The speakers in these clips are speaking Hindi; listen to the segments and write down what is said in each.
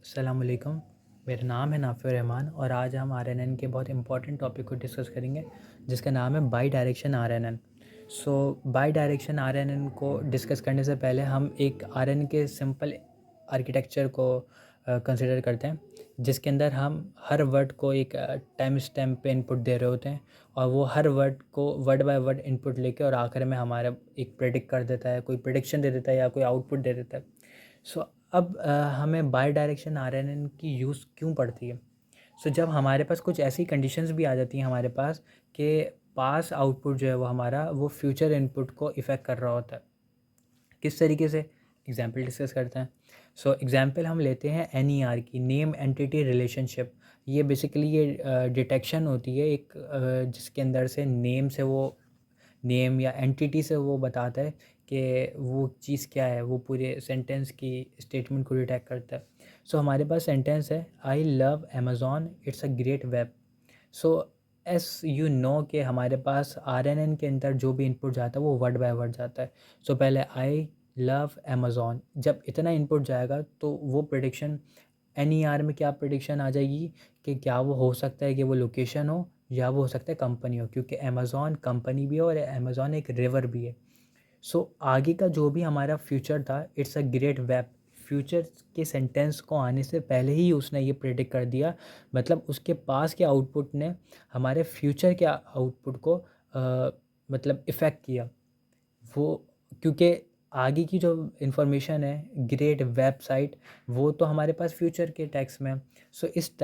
अस्सलामुअलैकुम। मेरा नाम है नाफ़िर रहमान और आज हम आरएनएन के बहुत इंपॉर्टेंट टॉपिक को डिस्कस करेंगे जिसका नाम है by direction RNN. By direction RNN को डिस्कस करने से पहले हम एक आरएनएन के सिंपल आर्किटेक्चर को कंसिडर करते हैं, जिसके अंदर हम हर वर्ड को एक टाइम स्टैम्प पे इनपुट दे रहे होते हैं और वो हर वर्ड को वर्ड बाय वर्ड इनपुट लेके और आखिर में हमारा एक प्रेडिक्ट कर देता है, कोई प्रेडिक्शन दे देता है या कोई आउटपुट दे देता है। अब हमें बाई डायरेक्शन आरएनएन की यूज़ क्यों पड़ती है? जब हमारे पास कुछ ऐसी कंडीशंस भी आ जाती हैं हमारे पास कि पास आउटपुट जो है वो हमारा वो फ्यूचर इनपुट को इफ़ेक्ट कर रहा होता है। किस तरीके से? एग्जाम्पल डिस्कस करते हैं। एग्जाम्पल हम लेते हैं एनईआर की, नेम एंटिटी रिलेशनशिप। ये बेसिकली ये डिटेक्शन होती है एक जिसके अंदर से नेम से वो नेम या एंटिटी से वो बताता है कि वो चीज़ क्या है, वो पूरे सेंटेंस की स्टेटमेंट को डिटेक्ट करता है। हमारे पास सेंटेंस है, I love Amazon, it's a great web. So S you know कि हमारे पास आरएनएन के अंदर जो भी इनपुट जाता है वो वर्ड बाय वर्ड जाता है। पहले आई लव अमेज़ॉन, जब इतना इनपुट जाएगा तो वो प्रेडिक्शन एनईआर में क्या प्रेडिक्शन आ जाएगी कि क्या वो हो सकता है कि वो लोकेशन हो या वो हो सकता है कंपनी हो, क्योंकि अमेज़ॉन कंपनी भी है और अमेज़ॉन एक रिवर भी है। आगे का जो भी हमारा फ्यूचर था, it's a great web, future के सेंटेंस को आने से पहले ही उसने ये प्रेडिक्ट कर दिया। मतलब उसके पास के आउटपुट ने हमारे फ्यूचर के आउटपुट को मतलब इफ़ेक्ट किया वो, क्योंकि आगे की जो इन्फॉर्मेशन है ग्रेट वेबसाइट, वो तो हमारे पास फ्यूचर के टेक्स्ट में है। इस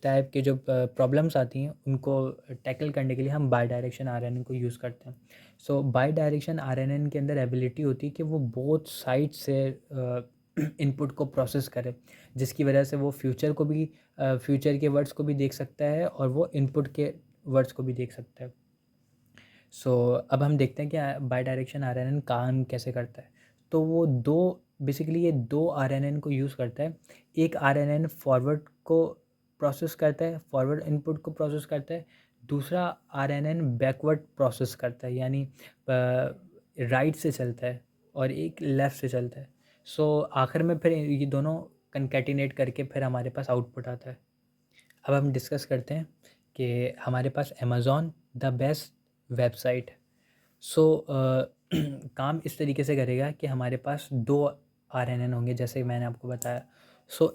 टाइप के जो प्रॉब्लम्स आती हैं उनको टैकल करने के लिए हम बाई डायरेक्शन आरएनएन को यूज़ करते हैं। बाई डायरेक्शन आरएनएन के अंदर एबिलिटी होती है कि वो बोथ साइड से इनपुट को प्रोसेस करे, जिसकी वजह से वो फ्यूचर के वर्ड्स को भी देख सकता है और वो इनपुट के वर्ड्स को भी देख सकता है। अब हम देखते हैं कि बाई डायरेक्शन आरएनएन काम कैसे करता है। तो वो दो बेसिकली ये दो आरएनएन को यूज़ करता है। एक आरएनएन फॉरवर्ड को प्रोसेस करता है, फॉरवर्ड इनपुट को प्रोसेस करता है। दूसरा आरएनएन बैकवर्ड प्रोसेस करता है, यानी राइट से चलता है और एक लेफ़्ट से चलता है। आखिर में फिर ये दोनों कनकैटिनेट करके फिर हमारे पास आउटपुट आता है। अब हम डिस्कस करते हैं कि हमारे पास अमेज़ॉन द बेस्ट वेबसाइट। काम इस तरीके से करेगा कि हमारे पास दो आरएनएन होंगे, जैसे मैंने आपको बताया।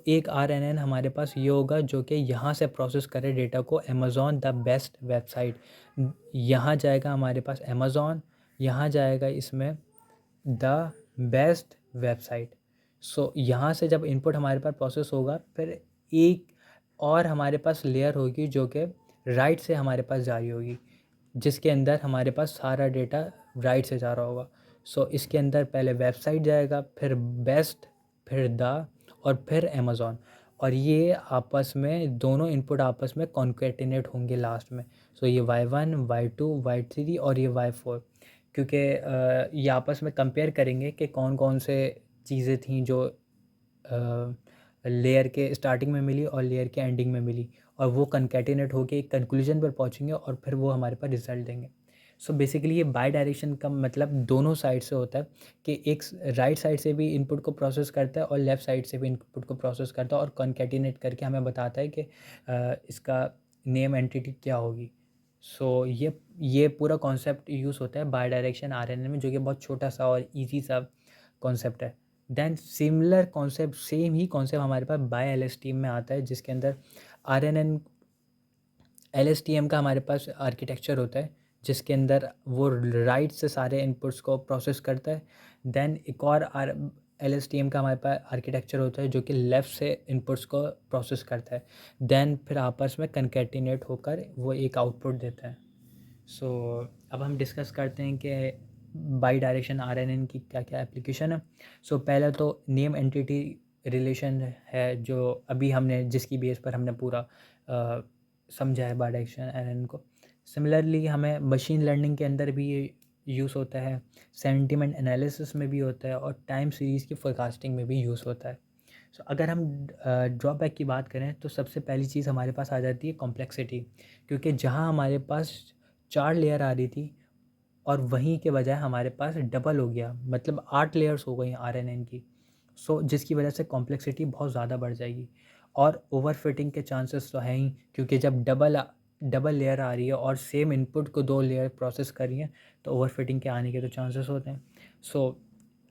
एक आरएनएन हमारे पास ये होगा जो कि यहाँ से प्रोसेस करे डेटा को, अमेज़ॉन द बेस्ट वेबसाइट। यहाँ जाएगा हमारे पास अमेज़ॉन, यहाँ जाएगा इसमें द बेस्ट वेबसाइट। यहाँ से जब इनपुट हमारे पास प्रोसेस होगा, फिर एक और हमारे पास लेयर होगी जो कि राइट से हमारे पास जा रही होगी, जिसके अंदर हमारे पास सारा डेटा राइट से जा रहा होगा। इसके अंदर पहले वेबसाइट जाएगा, फिर बेस्ट, फिर द और फिर अमेज़ॉन, और ये आपस में दोनों इनपुट आपस में कॉन्केटिनेट होंगे लास्ट में। ये y1 y2 y3 और ये y4, क्योंकि ये आपस में कंपेयर करेंगे कि कौन कौन से चीज़ें थी जो लेयर के स्टार्टिंग में मिली और लेयर के एंडिंग में मिली, और वो कनकैटिनेट होके एक कंक्लूजन पर पहुंचेंगे और फिर वो हमारे पास रिजल्ट देंगे। बेसिकली ये बाई डायरेक्शन का मतलब दोनों साइड से होता है कि एक राइट साइड से भी इनपुट को प्रोसेस करता है और लेफ़्ट साइड से भी इनपुट को प्रोसेस करता है और कनकैटिनेट करके हमें बताता है कि इसका नेम एंटिटी क्या होगी। ये पूरा कॉन्सेप्ट यूज़ होता है बाई डायरेक्शन आरएनएन में, जो कि बहुत छोटा सा और ईजी सा कॉन्सेप्ट है। देन सिमिलर कॉन्सेप्ट, सेम ही कॉन्सेप्ट हमारे पास बाय एलएसटीएम में आता है, जिसके अंदर आरएनएन एलएसटीएम का हमारे पास आर्किटेक्चर होता है, जिसके अंदर वो राइट से सारे इनपुट्स को प्रोसेस करता है। देन एक और एलएसटीएम का हमारे पास आर्किटेक्चर होता है जो कि लेफ़्ट से इनपुट्स को प्रोसेस करता है। देन फिर आपस में कनकैटिनेट होकर वो एक आउटपुट देता है। अब हम डिस्कस करते हैं कि बाई डायरेक्शन आरएनएन की क्या क्या एप्लीकेशन है। पहले तो नेम एंटिटी रिलेशन है, जो अभी हमने जिसकी बेस पर हमने पूरा समझा है बाई डायरेक्शन आरएनएन को। सिमिलरली हमें मशीन लर्निंग के अंदर भी ये यूज़ होता है, सेंटिमेंट एनालिसिस में भी होता है और टाइम सीरीज़ की फोरकास्टिंग में भी यूज़ होता है। अगर हम ड्रॉबैक की बात करें तो सबसे पहली चीज़ हमारे पास आ जाती है कॉम्प्लेक्सिटी, क्योंकि जहाँ हमारे पास 4 लेयर आ रही थी और वहीं के बजाय हमारे पास डबल हो गया, मतलब 8 लेयर्स हो गई आरएनएन की। सो जिसकी वजह से कॉम्प्लेक्सिटी बहुत ज़्यादा बढ़ जाएगी और ओवरफिटिंग के चांसेस तो हैं ही, क्योंकि जब डबल लेयर आ रही है और सेम इनपुट को 2 लेयर प्रोसेस कर रही हैं तो ओवरफिटिंग के आने के तो चांसेस होते हैं। सो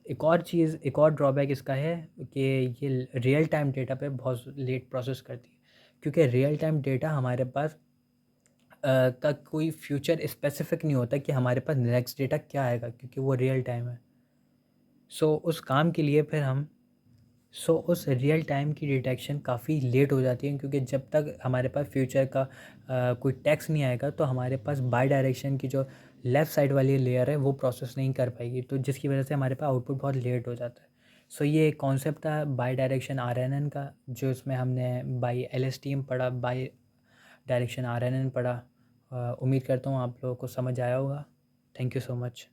एक और ड्रॉबैक इसका है कि ये रियल टाइम डेटा पे बहुत लेट प्रोसेस करती है, क्योंकि रियल टाइम डेटा हमारे पास का कोई फ्यूचर स्पेसिफिक नहीं होता कि हमारे पास नेक्स्ट डेटा क्या आएगा, क्योंकि वो रियल टाइम है। सो उस काम के लिए फिर हम सो उस रियल टाइम की डिटेक्शन काफ़ी लेट हो जाती है, क्योंकि जब तक हमारे पास फ्यूचर का कोई टेक्स्ट नहीं आएगा तो हमारे पास बाई डायरेक्शन की जो लेफ़्ट साइड वाली लेयर है वो प्रोसेस नहीं कर पाएगी, तो जिसकी वजह से हमारे पास आउटपुट बहुत लेट हो जाता है। सो ये एक कॉन्सेप्ट था बाई डायरेक्शन आरएनएन का, जो इसमें हमने बाई एलएसटीएम पढ़ा, बाई डायरेक्शन आरएनएन पढ़ा। उम्मीद करता हूँ आप लोगों को समझ आया होगा। Thank you so much.